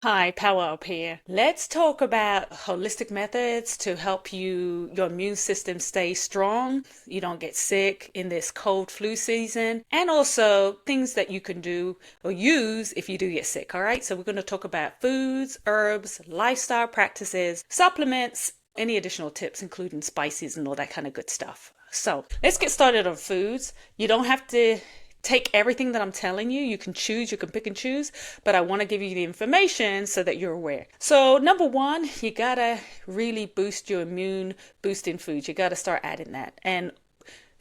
Hi, Power Up here. Let's talk about holistic methods to help your immune system stay strong, you don't get sick in this cold flu season, and also things that you can do or use if you do get sick. All right, so we're going to talk about foods, herbs, lifestyle practices, supplements, any additional tips, including spices and all that kind of good stuff. So let's get started on foods. You don't have to take everything that I'm telling you. You can choose, you can pick and choose, but I want to give you the information so that you're aware. So number one, you gotta really boost your immune boosting foods. You gotta start adding that. And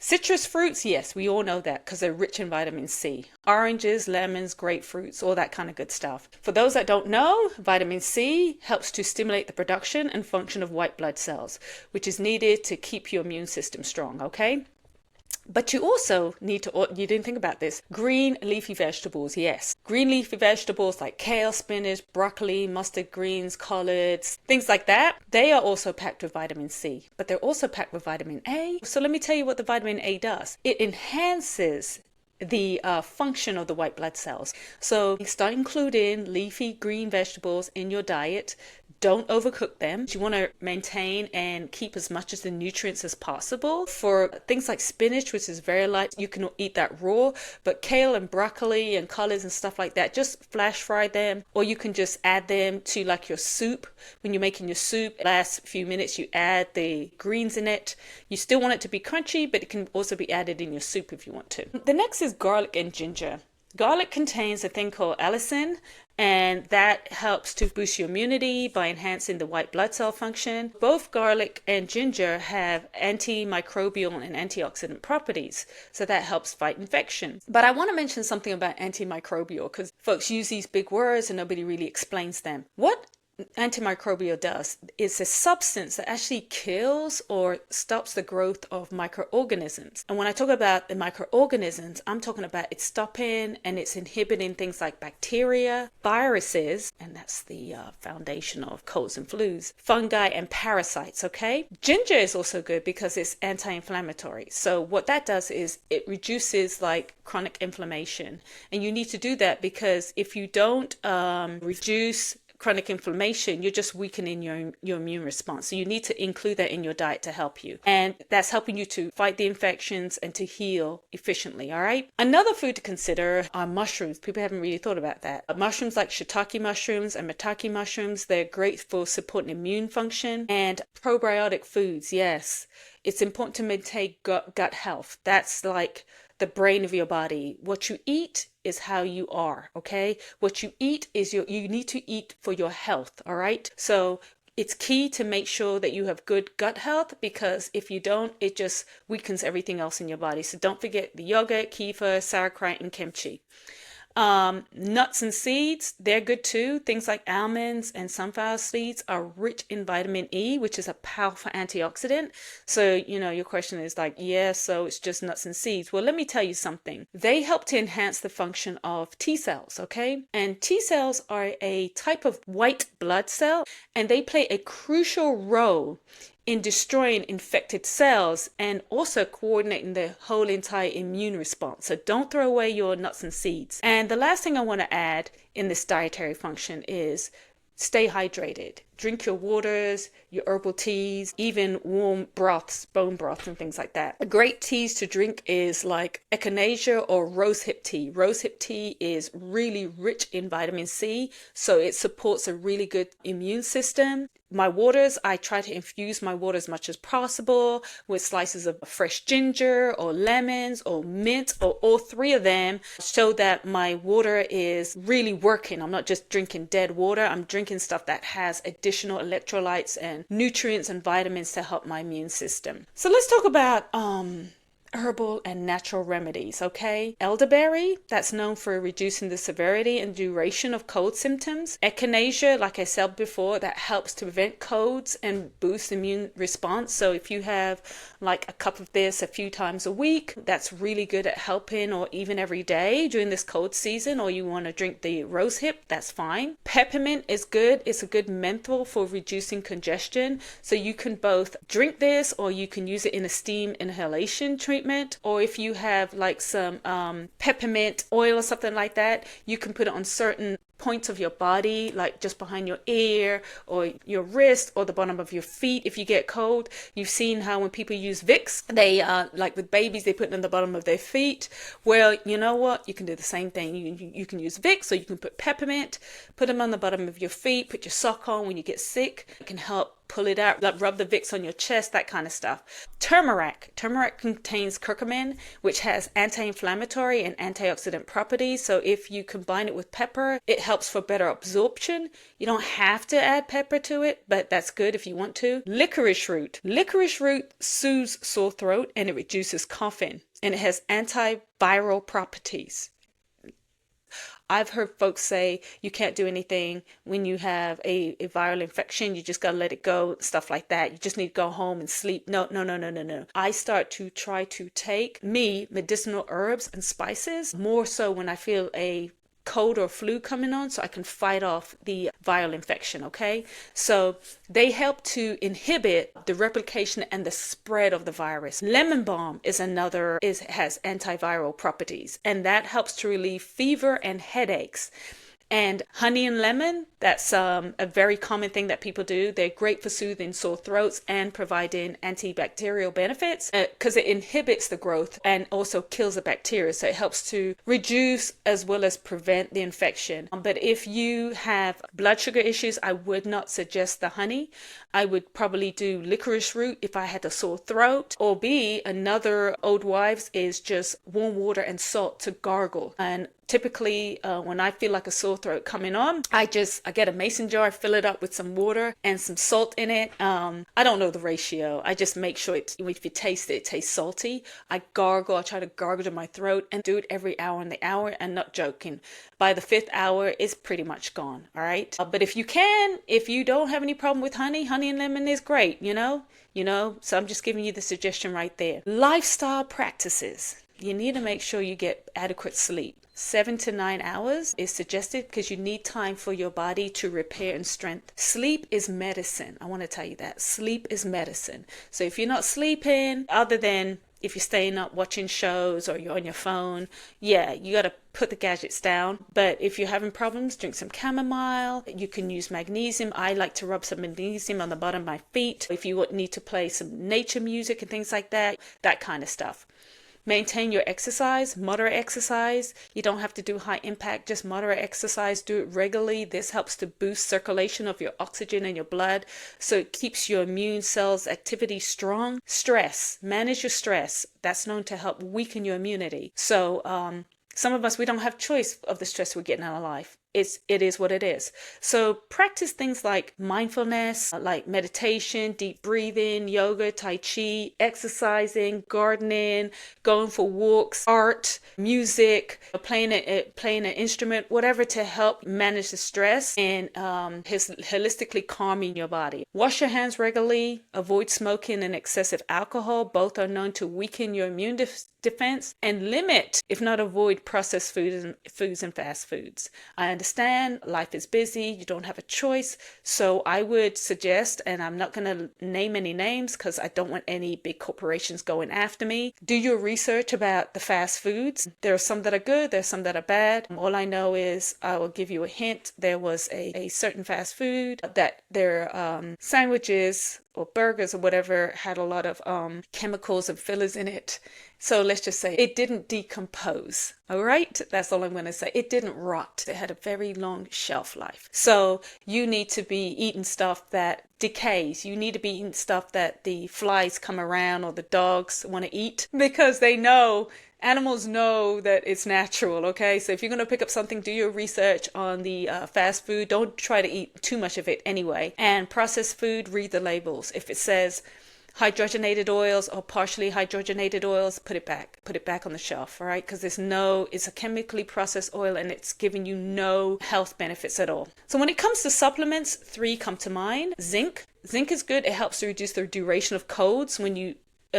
citrus fruits, yes, we all know that because they're rich in vitamin C. Oranges, lemons, grapefruits, all that kind of good stuff. For those that don't know, vitamin C helps to stimulate the production and function of white blood cells, which is needed to keep your immune system strong, okay? But you also need to, you didn't think about this, green leafy vegetables, yes. Green leafy vegetables like kale, spinach, broccoli, mustard greens, collards, things like that. They are also packed with vitamin C, but they're also packed with vitamin A. So let me tell you what the vitamin A does. It enhances the function of the white blood cells. So start including leafy green vegetables in your diet. Don't overcook them. You want to maintain and keep as much of the nutrients as possible. For things like spinach, which is very light, you can eat that raw, but kale and broccoli and collards and stuff like that, just flash fry them, or you can just add them to like your soup. When you're making your soup, last few minutes you add the greens in it. You still want it to be crunchy, but it can also be added in your soup if you want to. The next is garlic and ginger. Garlic contains a thing called allicin, and that helps to boost your immunity by enhancing the white blood cell function. Both garlic and ginger have antimicrobial and antioxidant properties, so that helps fight infection. But I want to mention something about antimicrobial because folks use these big words and nobody really explains them. What antimicrobial does is a substance that actually kills or stops the growth of microorganisms. And when I talk about the microorganisms, I'm talking about it's stopping and it's inhibiting things like bacteria, viruses, and that's the foundation of colds and flus, fungi and parasites, okay? Ginger is also good because it's anti-inflammatory. So what that does is it reduces like chronic inflammation. And you need to do that because if you don't reduce chronic inflammation, you're just weakening your immune response. So you need to include that in your diet to help you. And that's helping you to fight the infections and to heal efficiently, all right? Another food to consider are mushrooms. People haven't really thought about that. Mushrooms like shiitake mushrooms and maitake mushrooms, they're great for supporting immune function. And probiotic foods, yes. It's important to maintain gut health. That's like the brain of your body. What you eat is how you are, okay? What you eat is you need to eat for your health, all right? So it's key to make sure that you have good gut health because if you don't, it just weakens everything else in your body. So don't forget the yogurt, kefir, sauerkraut, and kimchi. Nuts and seeds, they're good too. Things like almonds and sunflower seeds are rich in vitamin E, which is a powerful antioxidant. So, your question is like, yeah, so it's just nuts and seeds. Well, let me tell you something. They help to enhance the function of T cells, okay? And T cells are a type of white blood cell, and they play a crucial role in destroying infected cells and also coordinating the whole entire immune response. So don't throw away your nuts and seeds. And the last thing I want to add in this dietary function is stay hydrated. Drink your waters, your herbal teas, even warm broths, bone broths and things like that. A great teas to drink is like echinacea or rosehip tea. Rosehip tea is really rich in vitamin C, so it supports a really good immune system. My waters, I try to infuse my water as much as possible with slices of fresh ginger or lemons or mint or all three of them so that my water is really working. I'm not just drinking dead water. I'm drinking stuff that has additional electrolytes and nutrients and vitamins to help my immune system. So let's talk about herbal and natural remedies, okay? Elderberry, that's known for reducing the severity and duration of cold symptoms. Echinacea, like I said before, that helps to prevent colds and boost immune response. So if you have like a cup of this a few times a week, that's really good at helping, or even every day during this cold season, or you want to drink the rosehip, that's fine. Peppermint is good. It's a good menthol for reducing congestion. So you can both drink this or you can use it in a steam inhalation treatment. treatment, or if you have like some peppermint oil or something like that, you can put it on certain points of your body, like just behind your ear or your wrist or the bottom of your feet if you get cold. You've seen how when people use Vicks, they like with babies, they put it on the bottom of their feet. Well, you know what? You can do the same thing. You can use Vicks, or you can put peppermint, put them on the bottom of your feet, put your sock on when you get sick. It can help pull it out, like rub the Vicks on your chest, that kind of stuff. Turmeric contains curcumin, which has anti-inflammatory and antioxidant properties. So if you combine it with pepper, it helps for better absorption. You don't have to add pepper to it, but that's good if you want to. Licorice root soothes sore throat and it reduces coughing, and it has antiviral properties. I've heard folks say you can't do anything when you have a viral infection. You just got to let it go, stuff like that. You just need to go home and sleep. No. I start to try to take medicinal herbs and spices, more so when I feel a cold or flu coming on, so I can fight off the viral infection. Okay, so they help to inhibit the replication and the spread of the virus. Lemon balm has antiviral properties, and that helps to relieve fever and headaches. And honey and lemon, that's a very common thing that people do. They're great for soothing sore throats and providing antibacterial benefits because it inhibits the growth and also kills the bacteria. So it helps to reduce as well as prevent the infection. But if you have blood sugar issues, I would not suggest the honey. I would probably do licorice root if I had a sore throat. Or another old wives is just warm water and salt to gargle. And typically, when I feel like a sore throat coming on, I get a mason jar, fill it up with some water and some salt in it. I don't know the ratio. I just make sure if you taste it, it tastes salty. I try to gargle to my throat and do it every hour on the hour, and not joking. By the 5th hour, it's pretty much gone. All right. But if you don't have any problem with honey and lemon is great, so I'm just giving you the suggestion right there. Lifestyle practices. You need to make sure you get adequate sleep. 7 to 9 hours is suggested because you need time for your body to repair and strengthen. Sleep is medicine. I want to tell you that. Sleep is medicine. So if you're not sleeping, other than if you're staying up watching shows or you're on your phone, you got to put the gadgets down. But if you're having problems, drink some chamomile. You can use magnesium. I like to rub some magnesium on the bottom of my feet. If you need to play some nature music and things like that kind of stuff. Maintain your exercise, moderate exercise. You don't have to do high impact, just moderate exercise. Do it regularly. This helps to boost circulation of your oxygen in your blood, so it keeps your immune cells activity strong. Stress, manage your stress. That's known to help weaken your immunity. So some of us, we don't have choice of the stress we're getting in our life. It is what it is. So practice things like mindfulness, like meditation, deep breathing, yoga, tai chi, exercising, gardening, going for walks, art, music, playing an instrument, whatever to help manage the stress and holistically calming your body. Wash your hands regularly, avoid smoking and excessive alcohol. Both are known to weaken your immune defense, and limit, if not avoid, processed foods and fast foods. I understand life is busy, you don't have a choice, so I would suggest, and I'm not going to name any names because I don't want any big corporations going after me, do your research about the fast foods. There are some that are good, there are some that are bad. All I know is, I will give you a hint, there was a certain fast food that their sandwiches or burgers or whatever had a lot of chemicals and fillers in it. So let's just say it didn't decompose. All right, that's all I'm going to say. It didn't rot. It had a very long shelf life. So you need to be eating stuff that decays. You need to be eating stuff that the flies come around or the dogs want to eat, because animals know that it's natural, okay? So if you're going to pick up something, do your research on the fast food. Don't try to eat too much of it anyway. And processed food, read the labels. If it says hydrogenated oils or partially hydrogenated oils, put it back on the shelf, all right? Because it's a chemically processed oil and it's giving you no health benefits at all. So when it comes to supplements, 3 come to mind. Zinc is good. It helps to reduce the duration of colds when you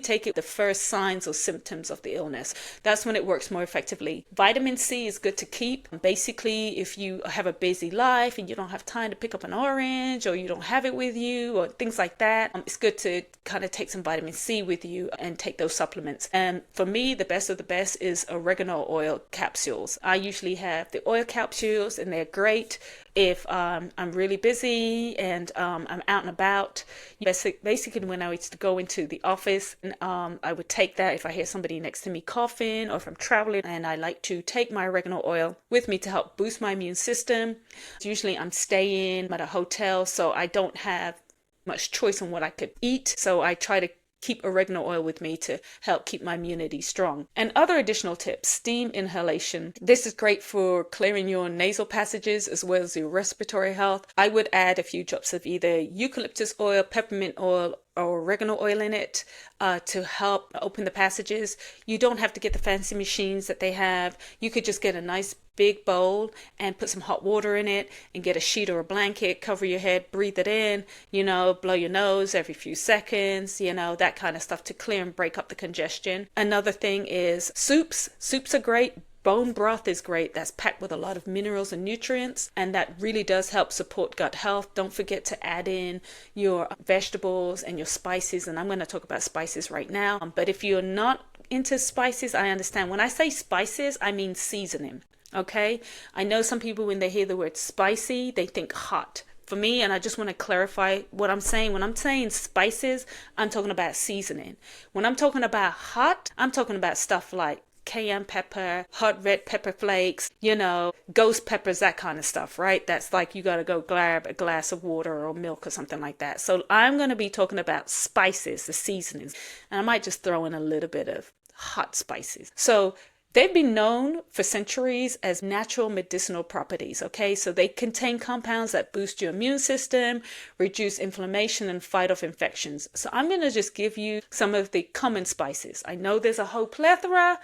take it the first signs or symptoms of the illness. That's when it works more effectively. Vitamin C is good to keep. Basically, if you have a busy life and you don't have time to pick up an orange, or you don't have it with you, or things like that, it's good to kind of take some vitamin C with you and take those supplements. And for me, the best of the best is oregano oil capsules. I usually have the oil capsules, and they're great if I'm really busy and I'm out and about. Basically, when I used to go into the office, I would take that if I hear somebody next to me coughing, or if I'm traveling, and I like to take my oregano oil with me to help boost my immune system. Usually I'm staying at a hotel, so I don't have much choice on what I could eat. So I try to keep oregano oil with me to help keep my immunity strong. And other additional tips: steam inhalation. This is great for clearing your nasal passages as well as your respiratory health. I would add a few drops of either eucalyptus oil, peppermint oil, or oregano oil in it to help open the passages. You don't have to get the fancy machines that they have. You could just get a nice big bowl and put some hot water in it and get a sheet or a blanket, cover your head, breathe it in, blow your nose every few seconds, that kind of stuff to clear and break up the congestion. Another thing is soups. Soups are great. Bone broth is great. That's packed with a lot of minerals and nutrients, and that really does help support gut health. Don't forget to add in your vegetables and your spices, and I'm going to talk about spices right now. But if you're not into spices, I understand. When I say spices, I mean seasoning. Okay? I know some people, when they hear the word spicy, they think hot. For me, and I just want to clarify what I'm saying. When I'm saying spices, I'm talking about seasoning. When I'm talking about hot, I'm talking about stuff like cayenne pepper, hot red pepper flakes, ghost peppers, that kind of stuff, right? That's like you got to go grab a glass of water or milk or something like that. So I'm going to be talking about spices, the seasonings, and I might just throw in a little bit of hot spices. So they've been known for centuries as natural medicinal properties, okay? So they contain compounds that boost your immune system, reduce inflammation, and fight off infections. So I'm going to just give you some of the common spices. I know there's a whole plethora.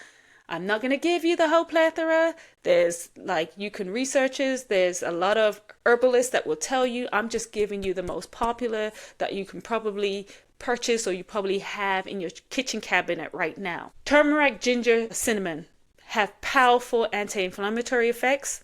I'm not going to give you the whole plethora. There's you can research it. There's a lot of herbalists that will tell you. I'm just giving you the most popular that you can probably purchase or you probably have in your kitchen cabinet right now. Turmeric, ginger, cinnamon have powerful anti-inflammatory effects.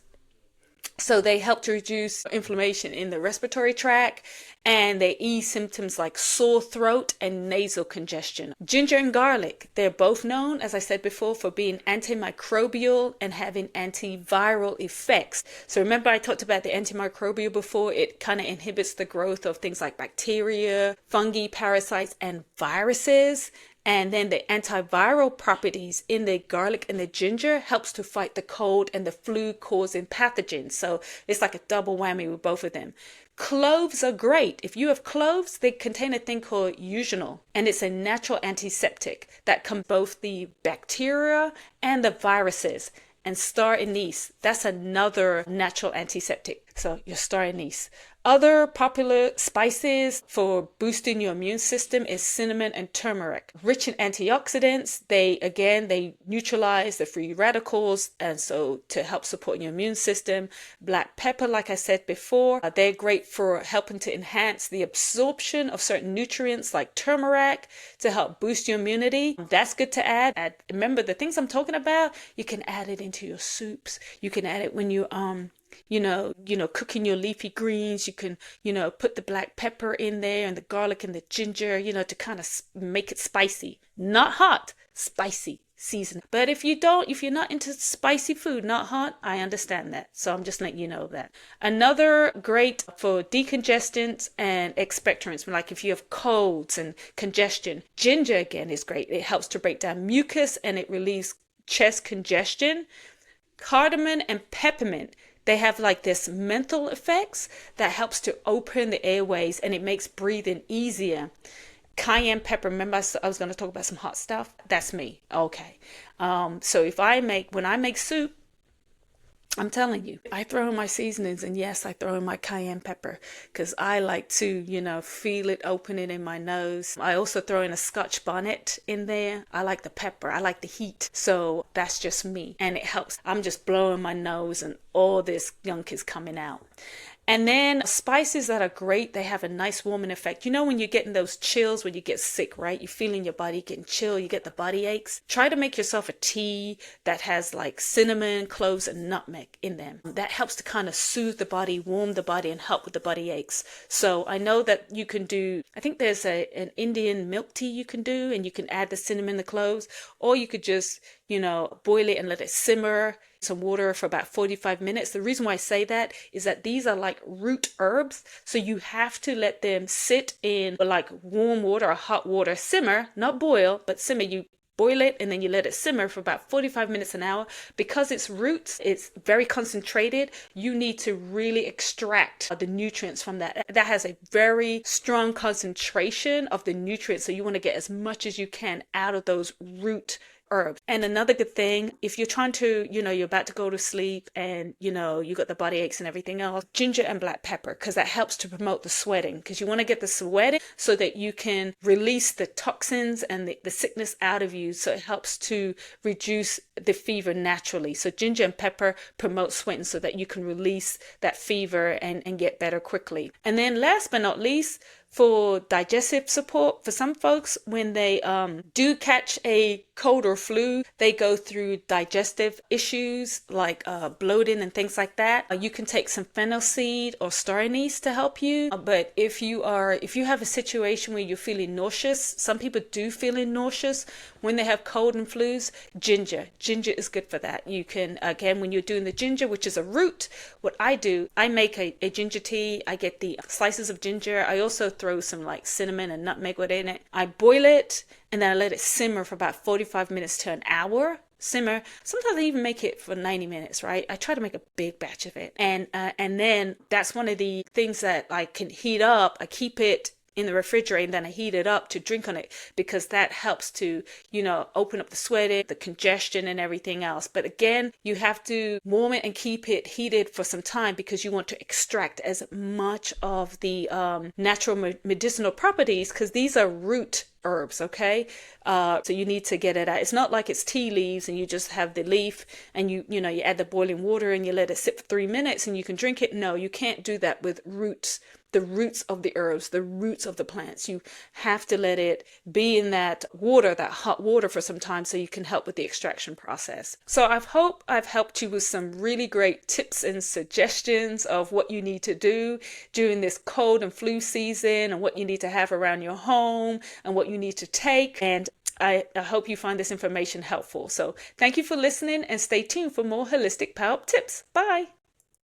So they help to reduce inflammation in the respiratory tract, and they ease symptoms like sore throat and nasal congestion. Ginger and garlic, they're both known, as I said before, for being antimicrobial and having antiviral effects. So remember I talked about the antimicrobial before. It kind of inhibits the growth of things like bacteria, fungi, parasites, and viruses. And then the antiviral properties in the garlic and the ginger helps to fight the cold and the flu causing pathogens. So it's like a double whammy with both of them. Cloves are great. If you have cloves, they contain a thing called eugenol, and it's a natural antiseptic that combats both the bacteria and the viruses. And star anise, that's another natural antiseptic. So your star anise. Other popular spices for boosting your immune system is cinnamon and turmeric. Rich in antioxidants, they neutralize the free radicals, and so to help support your immune system. Black pepper, like I said before, they're great for helping to enhance the absorption of certain nutrients like turmeric to help boost your immunity. That's good to add. Remember the things I'm talking about, you can add it into your soups. You can add it when you cooking your leafy greens. You can, put the black pepper in there and the garlic and the ginger, to kind of make it spicy. Not hot, spicy season. But if you're not into spicy food, not hot, I understand that. So I'm just letting you know that. Another great for decongestants and expectorants, like if you have colds and congestion, ginger again is great. It helps to break down mucus and it relieves chest congestion. Cardamom and peppermint, they have this menthol effects that helps to open the airways and it makes breathing easier. Cayenne pepper, remember I was going to talk about some hot stuff? That's me. Okay. So when I make soup, I'm telling you, I throw in my seasonings, and yes, I throw in my cayenne pepper because I like to, feel it opening in my nose. I also throw in a Scotch bonnet in there. I like the pepper. I like the heat. So that's just me, and it helps. I'm just blowing my nose and all this gunk is coming out. And then spices that are great, they have a nice warming effect. You know, when you're getting those chills, when you get sick, right? You feel in your body getting chill, you get the body aches. Try to make yourself a tea that has like cinnamon, cloves, and nutmeg in them. That helps to kind of soothe the body, warm the body, and help with the body aches. So I know that you can do, I think there's an Indian milk tea you can do, and you can add the cinnamon, the cloves, or you could just, boil it and let it simmer some water for about 45 minutes. The reason why I say that is that these are like root herbs. So you have to let them sit in like warm water or hot water, simmer, not boil, but simmer. You boil it and then you let it simmer for about 45 minutes, an hour. Because it's roots, it's very concentrated. You need to really extract the nutrients from that. That has a very strong concentration of the nutrients. So you want to get as much as you can out of those root herbs. And another good thing, if you're trying to, you're about to go to sleep and, you got the body aches and everything else, ginger and black pepper, because that helps to promote the sweating, because you want to get the sweating so that you can release the toxins and the sickness out of you. So it helps to reduce the fever naturally. So ginger and pepper promote sweating so that you can release that fever and get better quickly. And then last but not least, for digestive support, for some folks, when they do catch a cold or flu, they go through digestive issues like bloating and things like that. You can take some fennel seed or star anise to help you. But if you have a situation where you're feeling nauseous, some people do feeling nauseous when they have cold and flus, ginger is good for that. You can, again, when you're doing the ginger, which is a root, what I do, I make a ginger tea. I get the slices of ginger. I also throw some like cinnamon and nutmeg within it. I boil it and then I let it simmer for about 45 minutes to an hour. Simmer. Sometimes I even make it for 90 minutes, right? I try to make a big batch of it. And then that's one of the things that I can heat up. I keep it in the refrigerator and then I heat it up to drink on it, because that helps to, open up the sweating, the congestion and everything else. But again, you have to warm it and keep it heated for some time, because you want to extract as much of the natural medicinal properties, because these are root herbs, okay? So you need to get it out. It's not like it's tea leaves and you just have the leaf and you add the boiling water and you let it sit for 3 minutes and you can drink it. No, you can't do that with roots. The roots of the herbs, the roots of the plants. You have to let it be in that water, that hot water, for some time so you can help with the extraction process. So I hope I've helped you with some really great tips and suggestions of what you need to do during this cold and flu season, and what you need to have around your home, and what you need to take. And I hope you find this information helpful. So thank you for listening, and stay tuned for more holistic power tips. Bye.